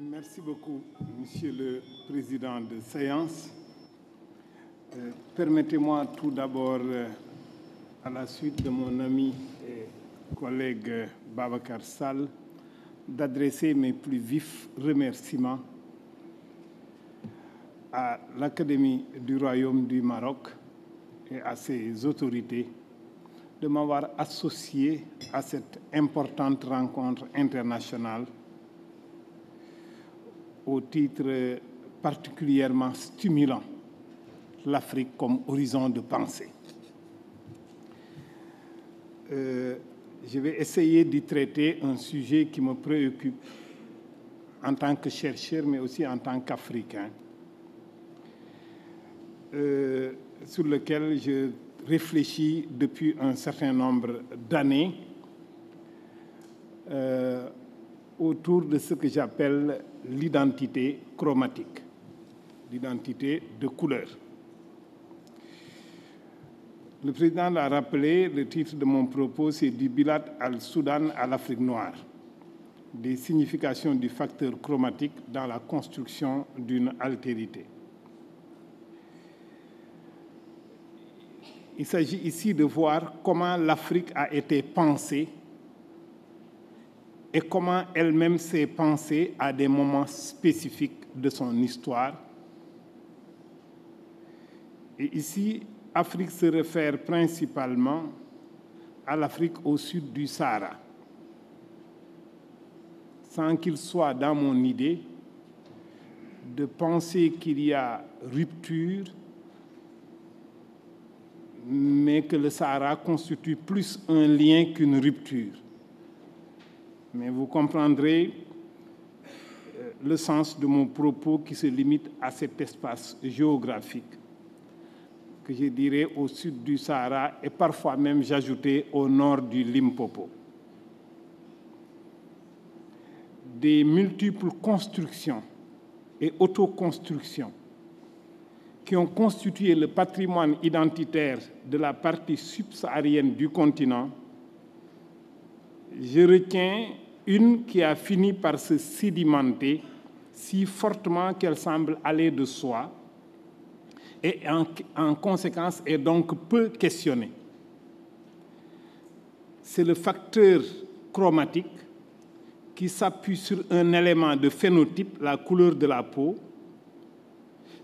Merci beaucoup, Monsieur le Président de séance. Permettez-moi tout d'abord, à la suite de mon ami et collègue Babacar Sall, d'adresser mes plus vifs remerciements à l'Académie du Royaume du Maroc et à ses autorités de m'avoir associé à cette importante rencontre internationale au titre particulièrement stimulant, l'Afrique comme horizon de pensée. Je vais essayer d'y traiter un sujet qui me préoccupe en tant que chercheur, mais aussi en tant qu'Africain, sur lequel je réfléchis depuis un certain nombre d'années autour de ce que j'appelle l'identité chromatique, l'identité de couleur. Le président l'a rappelé, le titre de mon propos, c'est du Bilad al-Soudan à l'Afrique noire, des significations du facteur chromatique dans la construction d'une altérité. Il s'agit ici de voir comment l'Afrique a été pensée et comment elle-même s'est pensée à des moments spécifiques de son histoire. Et ici, Afrique se réfère principalement à l'Afrique au sud du Sahara, sans qu'il soit dans mon idée de penser qu'il y a rupture, mais que le Sahara constitue plus un lien qu'une rupture. Mais vous comprendrez le sens de mon propos qui se limite à cet espace géographique que je dirais au sud du Sahara et parfois même j'ajoutais au nord du Limpopo. Des multiples constructions et autoconstructions qui ont constitué le patrimoine identitaire de la partie subsaharienne du continent, je retiens une qui a fini par se sédimenter si fortement qu'elle semble aller de soi et en conséquence est donc peu questionnée. C'est le facteur chromatique qui s'appuie sur un élément de phénotype, la couleur de la peau,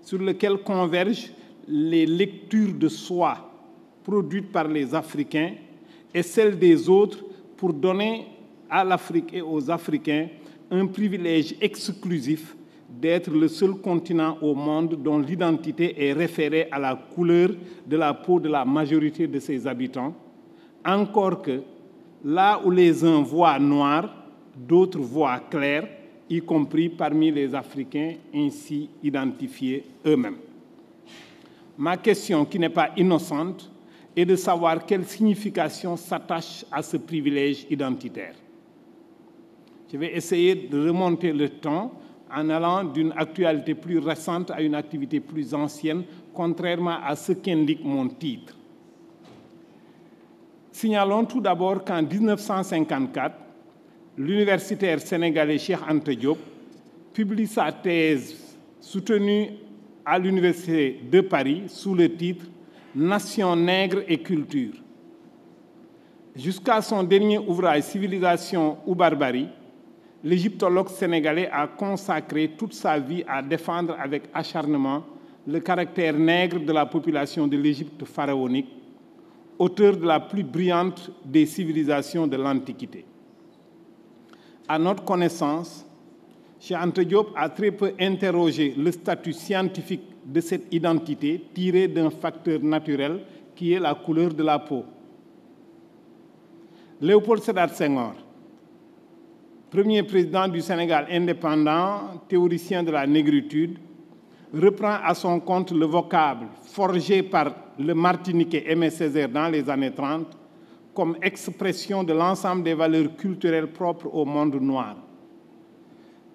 sur lequel convergent les lectures de soi produites par les Africains et celles des autres pour donner à l'Afrique et aux Africains un privilège exclusif d'être le seul continent au monde dont l'identité est référée à la couleur de la peau de la majorité de ses habitants, encore que là où les uns voient noir, d'autres voient clair, y compris parmi les Africains ainsi identifiés eux-mêmes. Ma question, qui n'est pas innocente, est de savoir quelle signification s'attache à ce privilège identitaire. Je vais essayer de remonter le temps en allant d'une actualité plus récente à une activité plus ancienne, contrairement à ce qu'indique mon titre. Signalons tout d'abord qu'en 1954, l'universitaire sénégalais Cheikh Anta Diop publie sa thèse soutenue à l'Université de Paris sous le titre « Nation, nègre et culture ». Jusqu'à son dernier ouvrage « Civilisation ou barbarie », l'égyptologue sénégalais a consacré toute sa vie à défendre avec acharnement le caractère nègre de la population de l'Égypte pharaonique, auteur de la plus brillante des civilisations de l'Antiquité. À notre connaissance, Cheikh Anta Diop a très peu interrogé le statut scientifique de cette identité tirée d'un facteur naturel qui est la couleur de la peau. Léopold Sédar Senghor, premier président du Sénégal indépendant, théoricien de la négritude, reprend à son compte le vocable forgé par le Martiniquais Aimé Césaire dans les années 30 comme expression de l'ensemble des valeurs culturelles propres au monde noir.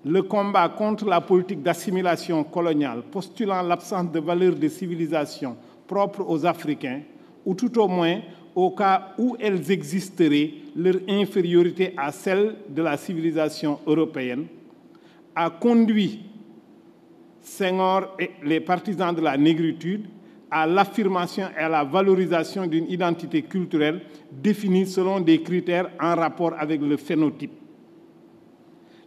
Le combat contre la politique d'assimilation coloniale, postulant l'absence de valeurs de civilisation propres aux Africains, ou tout au moins au cas où elles existeraient, leur infériorité à celle de la civilisation européenne, a conduit Senghor et les partisans de la négritude à l'affirmation et à la valorisation d'une identité culturelle définie selon des critères en rapport avec le phénotype.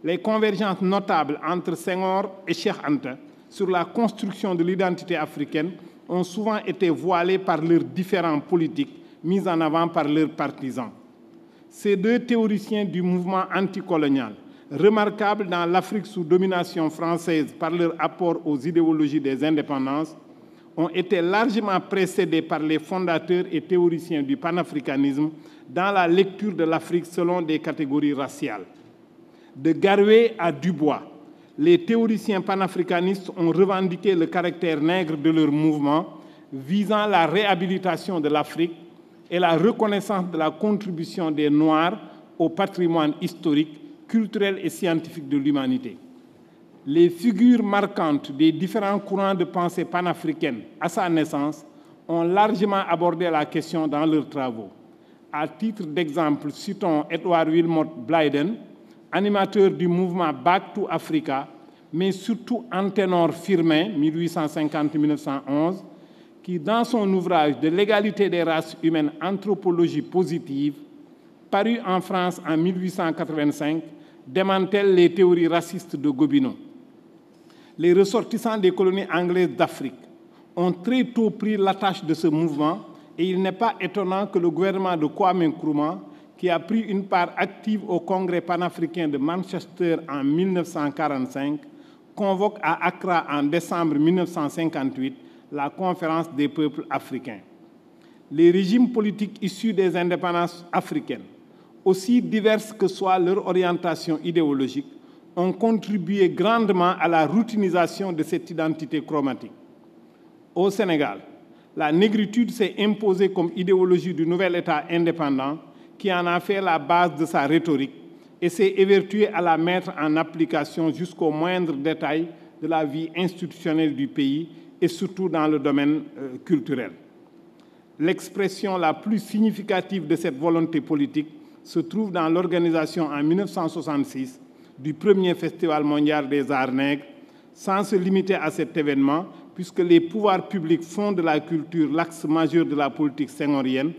Les convergences notables entre Senghor et Cheikh Anta sur la construction de l'identité africaine ont souvent été voilées par leurs différends politiques mis en avant par leurs partisans. Ces deux théoriciens du mouvement anticolonial, remarquables dans l'Afrique sous domination française par leur apport aux idéologies des indépendances, ont été largement précédés par les fondateurs et théoriciens du panafricanisme dans la lecture de l'Afrique selon des catégories raciales. De Garoué à Dubois, les théoriciens panafricanistes ont revendiqué le caractère nègre de leur mouvement visant la réhabilitation de l'Afrique et la reconnaissance de la contribution des Noirs au patrimoine historique, culturel et scientifique de l'humanité. Les figures marquantes des différents courants de pensée panafricaine à sa naissance ont largement abordé la question dans leurs travaux. À titre d'exemple, citons Edward Wilmot Blyden, animateur du mouvement Back to Africa, mais surtout Anténor Firmin, 1850-1911, qui, dans son ouvrage de l'égalité des races humaines, anthropologie positive, paru en France en 1885, démantèle les théories racistes de Gobineau. Les ressortissants des colonies anglaises d'Afrique ont très tôt pris l'attache de ce mouvement et il n'est pas étonnant que le gouvernement de Kwame Nkrumah, qui a pris une part active au Congrès panafricain de Manchester en 1945, convoque à Accra en décembre 1958 la Conférence des peuples africains. Les régimes politiques issus des indépendances africaines, aussi diverses que soit leur orientation idéologique, ont contribué grandement à la routinisation de cette identité chromatique. Au Sénégal, la négritude s'est imposée comme idéologie du nouvel État indépendant qui en a fait la base de sa rhétorique et s'est évertué à la mettre en application jusqu'aux moindres détails de la vie institutionnelle du pays et surtout dans le domaine culturel. L'expression la plus significative de cette volonté politique se trouve dans l'organisation en 1966 du premier Festival mondial des arts nègres, sans se limiter à cet événement, puisque les pouvoirs publics font de la culture l'axe majeur de la politique senghorienne,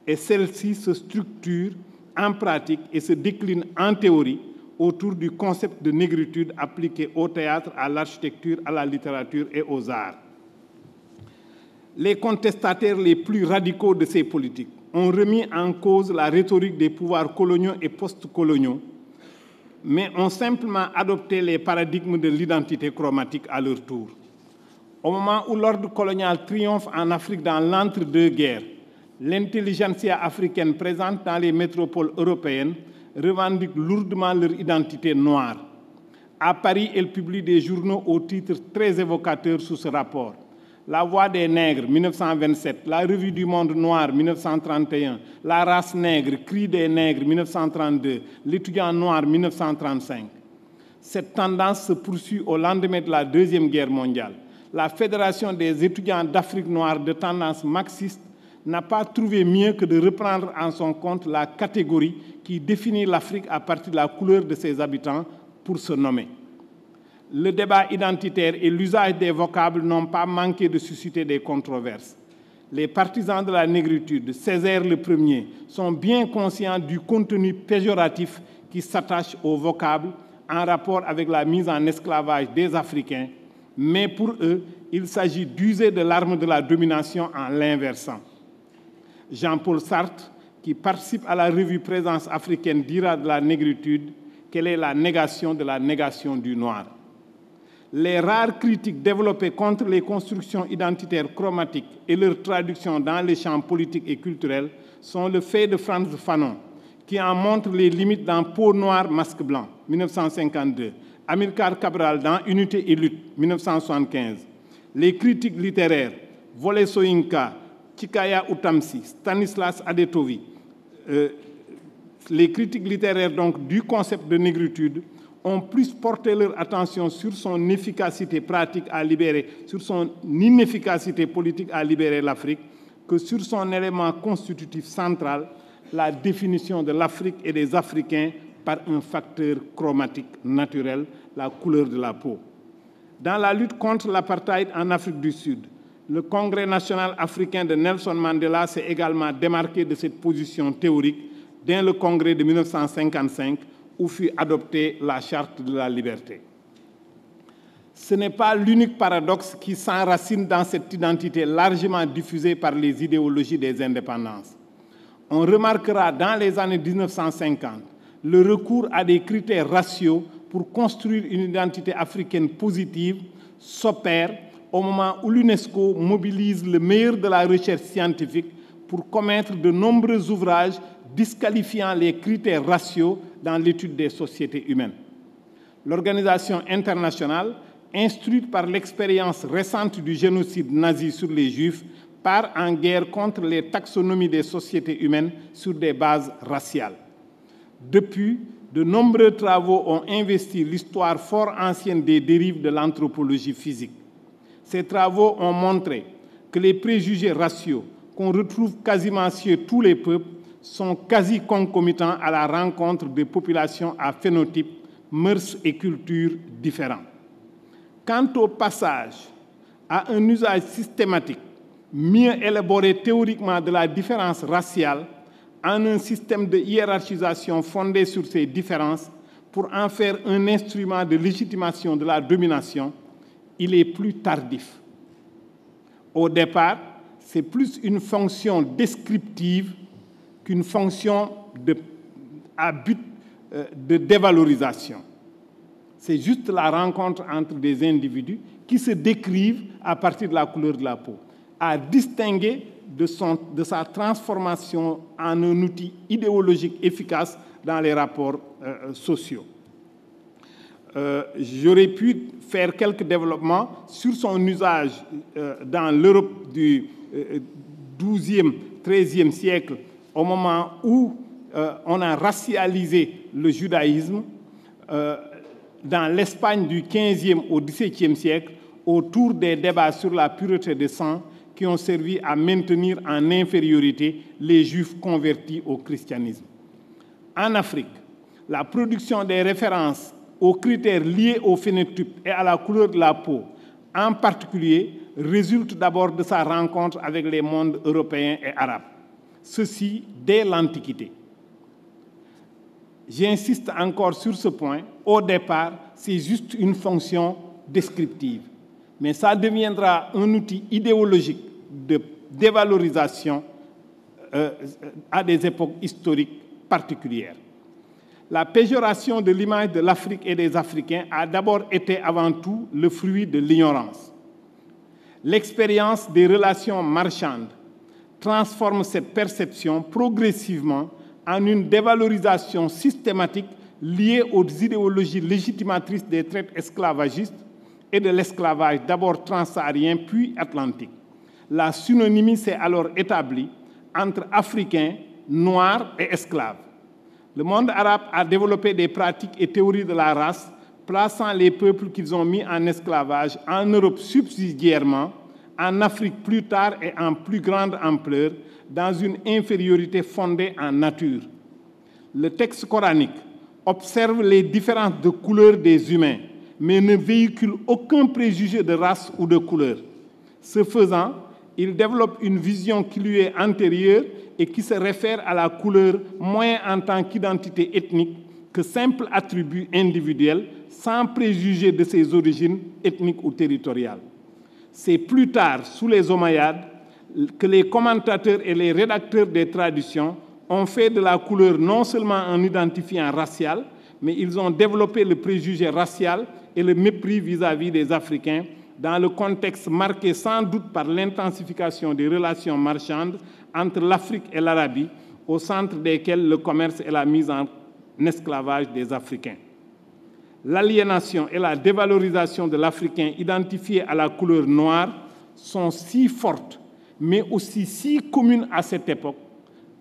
et celle-ci se structure en pratique et se décline en théorie autour du concept de négritude appliqué au théâtre, à l'architecture, à la littérature et aux arts. Les contestataires les plus radicaux de ces politiques ont remis en cause la rhétorique des pouvoirs coloniaux et post-coloniaux, mais ont simplement adopté les paradigmes de l'identité chromatique à leur tour. Au moment où l'ordre colonial triomphe en Afrique dans l'entre-deux-guerres, l'intelligentsia africaine présente dans les métropoles européennes revendique lourdement leur identité noire. À Paris, elle publie des journaux au titre très évocateurs sous ce rapport. La Voix des Nègres, 1927, La Revue du Monde Noir, 1931, La Race Nègre, Cri des Nègres, 1932, L'étudiant noir, 1935. Cette tendance se poursuit au lendemain de la Deuxième Guerre mondiale. La Fédération des étudiants d'Afrique noire de tendance marxiste n'a pas trouvé mieux que de reprendre en son compte la catégorie qui définit l'Afrique à partir de la couleur de ses habitants pour se nommer. Le débat identitaire et l'usage des vocables n'ont pas manqué de susciter des controverses. Les partisans de la négritude, Césaire le Premier, sont bien conscients du contenu péjoratif qui s'attache aux vocables en rapport avec la mise en esclavage des Africains, mais pour eux, il s'agit d'user de l'arme de la domination en l'inversant. Jean-Paul Sartre, qui participe à la revue Présence africaine, dira de la négritude qu'elle est la négation de la négation du noir. Les rares critiques développées contre les constructions identitaires chromatiques et leur traduction dans les champs politiques et culturels sont le fait de Frantz Fanon, qui en montre les limites dans Peau noire, masque blanc, 1952, Amilcar Cabral dans Unité et lutte, 1975. Les critiques littéraires, Wole Soyinka, Tchikaya Utamsi, Stanislas Adetovi, les critiques littéraires donc du concept de négritude ont plus porté leur attention sur son efficacité pratique à libérer, sur son inefficacité politique à libérer l'Afrique, que sur son élément constitutif central, la définition de l'Afrique et des Africains par un facteur chromatique naturel, la couleur de la peau. Dans la lutte contre l'apartheid en Afrique du Sud, le Congrès national africain de Nelson Mandela s'est également démarqué de cette position théorique dès le Congrès de 1955 où fut adoptée la Charte de la liberté. Ce n'est pas l'unique paradoxe qui s'enracine dans cette identité largement diffusée par les idéologies des indépendances. On remarquera dans les années 1950 le recours à des critères raciaux pour construire une identité africaine positive s'opère au moment où l'UNESCO mobilise le meilleur de la recherche scientifique pour commettre de nombreux ouvrages disqualifiant les critères raciaux dans l'étude des sociétés humaines. L'organisation internationale, instruite par l'expérience récente du génocide nazi sur les Juifs, part en guerre contre les taxonomies des sociétés humaines sur des bases raciales. Depuis, de nombreux travaux ont investi l'histoire fort ancienne des dérives de l'anthropologie physique. Ces travaux ont montré que les préjugés raciaux qu'on retrouve quasiment chez tous les peuples sont quasi concomitants à la rencontre de populations à phénotypes, mœurs et cultures différents. Quant au passage à un usage systématique, mieux élaboré théoriquement de la différence raciale, en un système de hiérarchisation fondé sur ces différences pour en faire un instrument de légitimation de la domination, il est plus tardif. Au départ, c'est plus une fonction descriptive qu'une fonction à but de dévalorisation. C'est juste la rencontre entre des individus qui se décrivent à partir de la couleur de la peau, à distinguer de sa transformation en un outil idéologique efficace dans les rapports sociaux. J'aurais pu faire quelques développements sur son usage dans l'Europe du XIIe, XIIIe siècle, au moment où on a racialisé le judaïsme, dans l'Espagne du XVe au XVIIe siècle, autour des débats sur la pureté de sang qui ont servi à maintenir en infériorité les Juifs convertis au christianisme. En Afrique, la production des références aux critères liés au phénotype et à la couleur de la peau, en particulier, résulte d'abord de sa rencontre avec les mondes européens et arabes. Ceci dès l'Antiquité. J'insiste encore sur ce point. Au départ, c'est juste une fonction descriptive. Mais ça deviendra un outil idéologique de dévalorisation à des époques historiques particulières. La péjoration de l'image de l'Afrique et des Africains a d'abord été avant tout le fruit de l'ignorance. L'expérience des relations marchandes transforme cette perception progressivement en une dévalorisation systématique liée aux idéologies légitimatrices des traites esclavagistes et de l'esclavage d'abord transsaharien puis atlantique. La synonymie s'est alors établie entre Africains, Noirs et esclaves. Le monde arabe a développé des pratiques et théories de la race, plaçant les peuples qu'ils ont mis en esclavage en Europe subsidiairement, en Afrique plus tard et en plus grande ampleur, dans une infériorité fondée en nature. Le texte coranique observe les différences de couleur des humains, mais ne véhicule aucun préjugé de race ou de couleur. Ce faisant, il développe une vision qui lui est antérieure et qui se réfère à la couleur moins en tant qu'identité ethnique que simple attribut individuel, sans préjuger de ses origines ethniques ou territoriales. C'est plus tard, sous les Omeyyades, que les commentateurs et les rédacteurs des traditions ont fait de la couleur non seulement un identifiant racial, mais ils ont développé le préjugé racial et le mépris vis-à-vis des Africains dans le contexte marqué sans doute par l'intensification des relations marchandes entre l'Afrique et l'Arabie, au centre desquelles le commerce et la mise en esclavage des Africains. L'aliénation et la dévalorisation de l'Africain identifié à la couleur noire sont si fortes, mais aussi si communes à cette époque,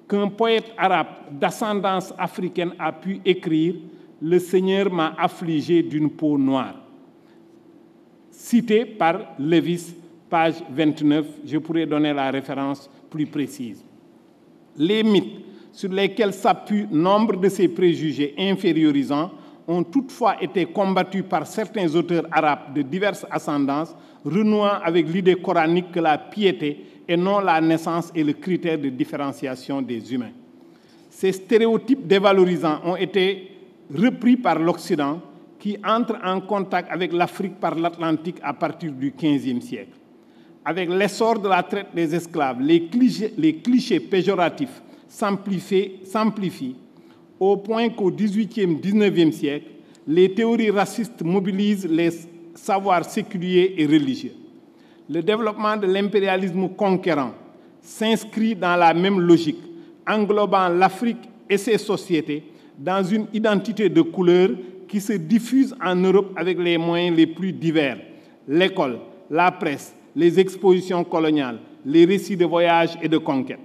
qu'un poète arabe d'ascendance africaine a pu écrire « Le Seigneur m'a affligé d'une peau noire », cité par Lévis, page 29, je pourrais donner la référence plus précise. Les mythes sur lesquels s'appuient nombre de ces préjugés infériorisants, ont toutefois été combattus par certains auteurs arabes de diverses ascendances, renouant avec l'idée coranique que la piété et non la naissance est le critère de différenciation des humains. Ces stéréotypes dévalorisants ont été repris par l'Occident, qui entre en contact avec l'Afrique par l'Atlantique à partir du XVe siècle. Avec l'essor de la traite des esclaves, les clichés péjoratifs s'amplifient au point qu'au XVIIIe, XIXe siècle, les théories racistes mobilisent les savoirs séculiers et religieux. Le développement de l'impérialisme conquérant s'inscrit dans la même logique, englobant l'Afrique et ses sociétés dans une identité de couleur qui se diffuse en Europe avec les moyens les plus divers: l'école, la presse, les expositions coloniales, les récits de voyages et de conquêtes.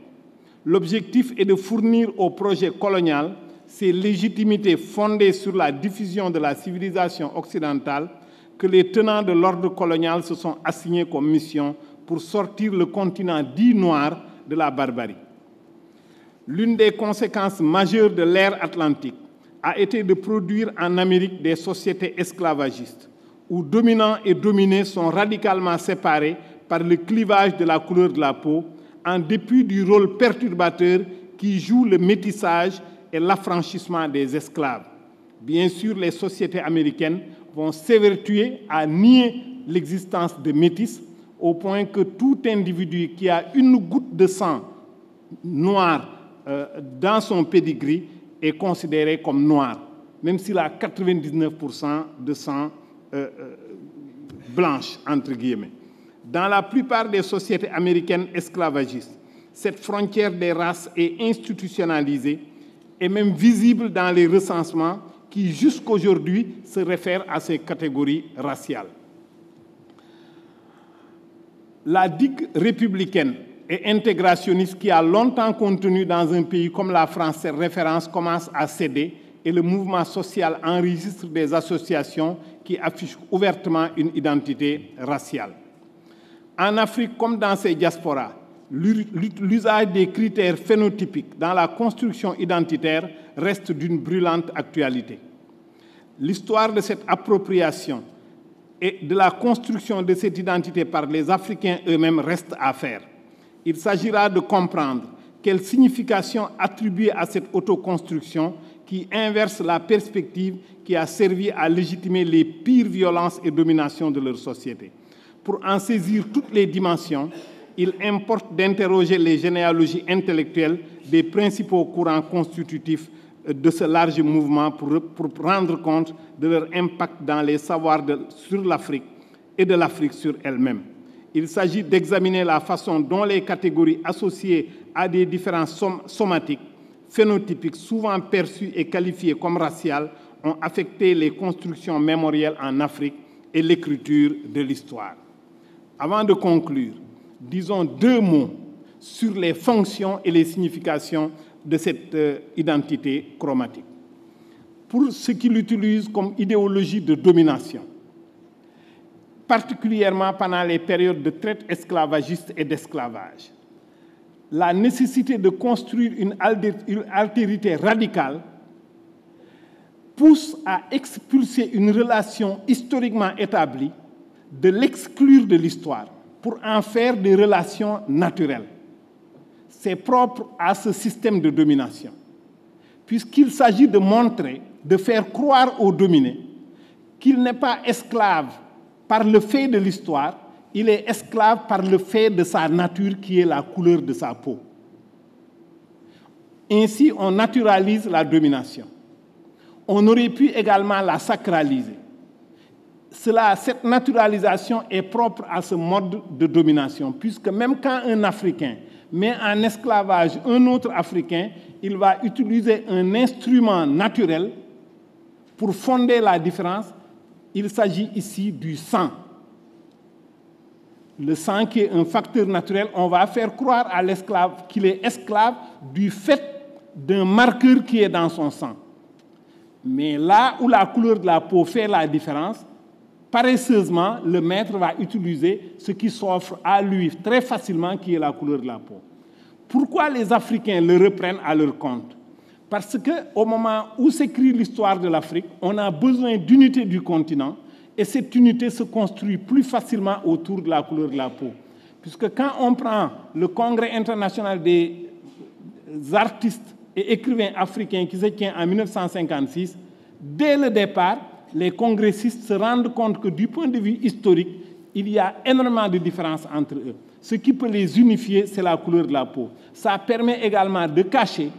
L'objectif est de fournir au projet colonial ces légitimités fondées sur la diffusion de la civilisation occidentale que les tenants de l'ordre colonial se sont assignés comme mission pour sortir le continent dit noir de la barbarie. L'une des conséquences majeures de l'ère atlantique a été de produire en Amérique des sociétés esclavagistes, où dominants et dominés sont radicalement séparés par le clivage de la couleur de la peau, en dépit du rôle perturbateur qui joue le métissage et l'affranchissement des esclaves. Bien sûr, les sociétés américaines vont s'évertuer à nier l'existence de métis, au point que tout individu qui a une goutte de sang noir dans son pédigree est considéré comme noir, même s'il a 99% de sang blanche, entre guillemets. Dans la plupart des sociétés américaines esclavagistes, cette frontière des races est institutionnalisée et même visible dans les recensements qui, jusqu'aujourd'hui, se réfèrent à ces catégories raciales. La digue républicaine et intégrationniste qui a longtemps contenu dans un pays comme la France cette référence commence à céder et le mouvement social enregistre des associations qui affichent ouvertement une identité raciale. En Afrique comme dans ses diasporas, l'usage des critères phénotypiques dans la construction identitaire reste d'une brûlante actualité. L'histoire de cette appropriation et de la construction de cette identité par les Africains eux-mêmes reste à faire. Il s'agira de comprendre quelle signification attribuer à cette autoconstruction qui inverse la perspective qui a servi à légitimer les pires violences et dominations de leur société. Pour en saisir toutes les dimensions, il importe d'interroger les généalogies intellectuelles des principaux courants constitutifs de ce large mouvement pour rendre compte de leur impact dans les savoirs sur l'Afrique et de l'Afrique sur elle-même. Il s'agit d'examiner la façon dont les catégories associées à des différences somatiques, phénotypiques, souvent perçues et qualifiées comme raciales, ont affecté les constructions mémorielles en Afrique et l'écriture de l'histoire. Avant de conclure, disons deux mots sur les fonctions et les significations de cette identité chromatique. Pour ceux qui l'utilisent comme idéologie de domination, particulièrement pendant les périodes de traite esclavagiste et d'esclavage, la nécessité de construire une altérité radicale pousse à expulser une relation historiquement établie, de l'exclure de l'histoire pour en faire des relations naturelles. C'est propre à ce système de domination, puisqu'il s'agit de montrer, de faire croire aux dominés qu'il n'est pas esclave par le fait de l'histoire, il est esclave par le fait de sa nature qui est la couleur de sa peau. Ainsi, on naturalise la domination. On aurait pu également la sacraliser. Cette naturalisation est propre à ce mode de domination, puisque même quand un Africain met en esclavage un autre Africain, il va utiliser un instrument naturel pour fonder la différence. Il s'agit ici du sang. Le sang qui est un facteur naturel, on va faire croire à l'esclave qu'il est esclave du fait d'un marqueur qui est dans son sang. Mais là où la couleur de la peau fait la différence, paresseusement, le maître va utiliser ce qui s'offre à lui très facilement, qui est la couleur de la peau. Pourquoi les Africains le reprennent à leur compte? Parce qu'au moment où s'écrit l'histoire de l'Afrique, on a besoin d'unité du continent et cette unité se construit plus facilement autour de la couleur de la peau. Puisque quand on prend le Congrès international des artistes et écrivains africains qui se tient en 1956, dès le départ, les congressistes se rendent compte que du point de vue historique, il y a énormément de différences entre eux. Ce qui peut les unifier, c'est la couleur de la peau. Ça permet également de cacher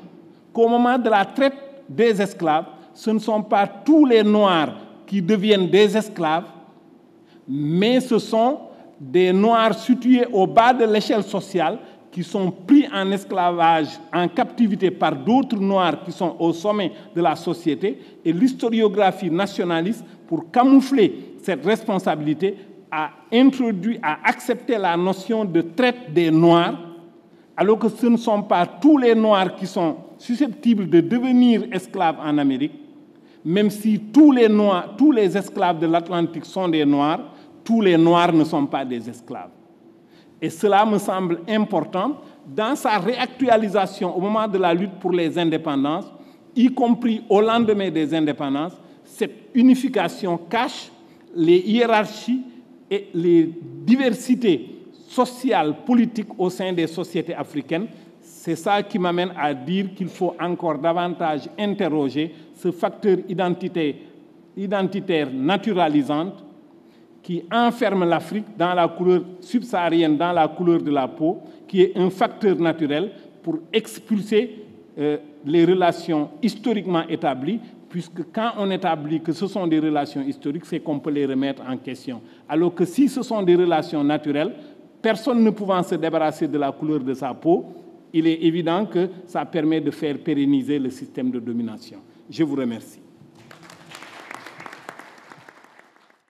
qu'au moment de la traite des esclaves, ce ne sont pas tous les Noirs qui deviennent des esclaves, mais ce sont des Noirs situés au bas de l'échelle sociale qui sont pris en esclavage, en captivité par d'autres Noirs qui sont au sommet de la société. Et l'historiographie nationaliste, pour camoufler cette responsabilité, a introduit, a accepté la notion de traite des Noirs, alors que ce ne sont pas tous les Noirs qui sont susceptibles de devenir esclaves en Amérique, même si tous les esclaves de l'Atlantique sont des Noirs, tous les Noirs ne sont pas des esclaves. Et cela me semble important dans sa réactualisation au moment de la lutte pour les indépendances, y compris au lendemain des indépendances. Cette unification cache les hiérarchies et les diversités sociales, politiques au sein des sociétés africaines. C'est ça qui m'amène à dire qu'il faut encore davantage interroger ce facteur identitaire naturalisant qui enferme l'Afrique dans la couleur subsaharienne, dans la couleur de la peau, qui est un facteur naturel pour expulser les relations historiquement établies, puisque quand on établit que ce sont des relations historiques, c'est qu'on peut les remettre en question. Alors que si ce sont des relations naturelles, personne ne pouvant se débarrasser de la couleur de sa peau, il est évident que ça permet de faire pérenniser le système de domination. Je vous remercie.